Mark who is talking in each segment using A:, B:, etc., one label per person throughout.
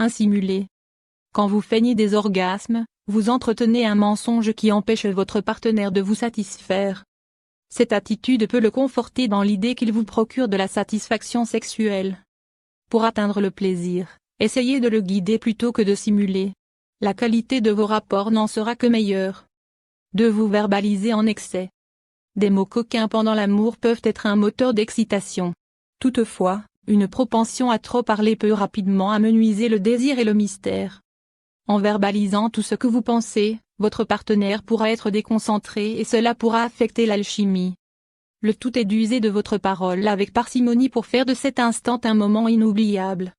A: Insimulé. Quand vous feignez des orgasmes, vous entretenez un mensonge qui empêche votre partenaire de vous satisfaire. Cette attitude peut le conforter dans l'idée qu'il vous procure de la satisfaction sexuelle. Pour atteindre le plaisir, essayez de le guider plutôt que de simuler. La qualité de vos rapports n'en sera que meilleure. De vous verbaliser en excès. Des mots coquins pendant l'amour peuvent être un moteur d'excitation. Toutefois, une propension à trop parler peut rapidement amenuiser le désir et le mystère. En verbalisant tout ce que vous pensez, votre partenaire pourra être déconcentré et cela pourra affecter l'alchimie. Le tout est d'user de votre parole avec parcimonie pour faire de cet instant un moment inoubliable.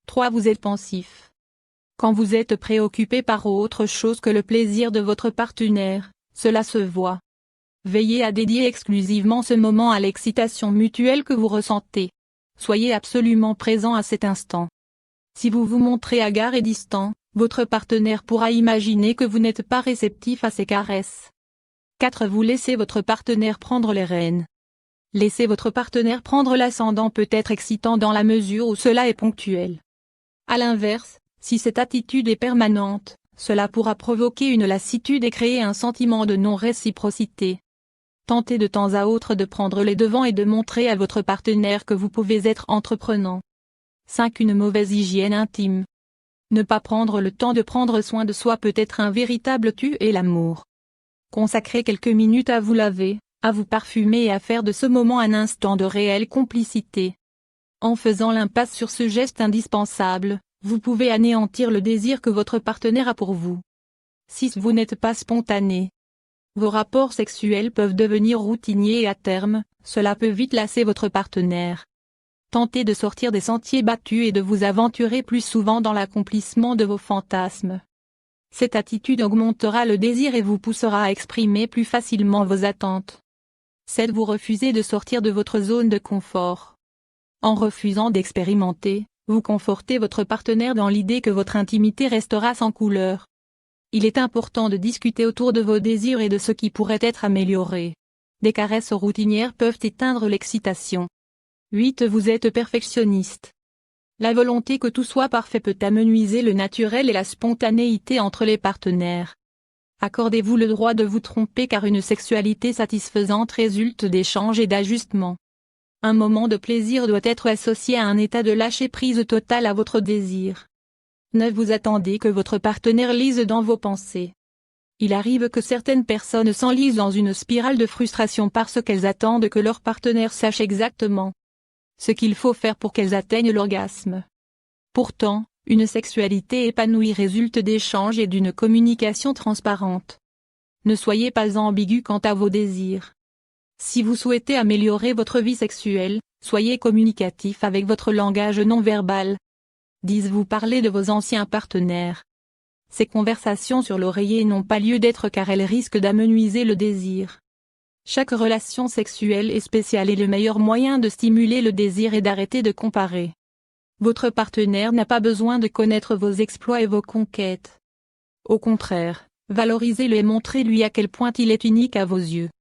A: 3. Vous êtes pensif. Quand vous êtes préoccupé par autre chose que le plaisir de votre partenaire, cela se voit. Veillez à dédier exclusivement ce moment à l'excitation mutuelle que vous ressentez. Soyez absolument présent à cet instant. Si vous vous montrez hagard et distant, votre partenaire pourra imaginer que vous n'êtes pas réceptif à ses caresses. 4. Vous laissez votre partenaire prendre les rênes. Laisser votre partenaire prendre l'ascendant peut être excitant dans la mesure où cela est ponctuel. À l'inverse, si cette attitude est permanente, cela pourra provoquer une lassitude et créer un sentiment de non-réciprocité. Tentez de temps à autre de prendre les devants et de montrer à votre partenaire que vous pouvez être entreprenant. 5. Une mauvaise hygiène intime. Ne pas prendre le temps de prendre soin de soi peut être un véritable tuer l'amour. Consacrez quelques minutes à vous laver, à vous parfumer et à faire de ce moment un instant de réelle complicité. En faisant l'impasse sur ce geste indispensable, vous pouvez anéantir le désir que votre partenaire a pour vous. 6. Vous n'êtes pas spontané. Vos rapports sexuels peuvent devenir routiniers et à terme, cela peut vite lasser votre partenaire. Tentez de sortir des sentiers battus et de vous aventurer plus souvent dans l'accomplissement de vos fantasmes. Cette attitude augmentera le désir et vous poussera à exprimer plus facilement vos attentes. 7. Vous refusez de sortir de votre zone de confort. En refusant d'expérimenter, vous confortez votre partenaire dans l'idée que votre intimité restera sans couleur. Il est important de discuter autour de vos désirs et de ce qui pourrait être amélioré. Des caresses routinières peuvent éteindre l'excitation. 8. Vous êtes perfectionniste. La volonté que tout soit parfait peut amenuiser le naturel et la spontanéité entre les partenaires. Accordez-vous le droit de vous tromper car une sexualité satisfaisante résulte d'échanges et d'ajustements. Un moment de plaisir doit être associé à un état de lâcher-prise total à votre désir. 9. Vous attendez que votre partenaire lise dans vos pensées. Il arrive que certaines personnes s'enlisent dans une spirale de frustration parce qu'elles attendent que leur partenaire sache exactement ce qu'il faut faire pour qu'elles atteignent l'orgasme. Pourtant, une sexualité épanouie résulte d'échanges et d'une communication transparente. Ne soyez pas ambigu quant à vos désirs. Si vous souhaitez améliorer votre vie sexuelle, soyez communicatif avec votre langage non verbal. 10. Vous parlez de vos anciens partenaires. Ces conversations sur l'oreiller n'ont pas lieu d'être car elles risquent d'amenuiser le désir. Chaque relation sexuelle est spéciale et le meilleur moyen de stimuler le désir est d'arrêter de comparer. Votre partenaire n'a pas besoin de connaître vos exploits et vos conquêtes. Au contraire, valorisez-le et montrez-lui à quel point il est unique à vos yeux.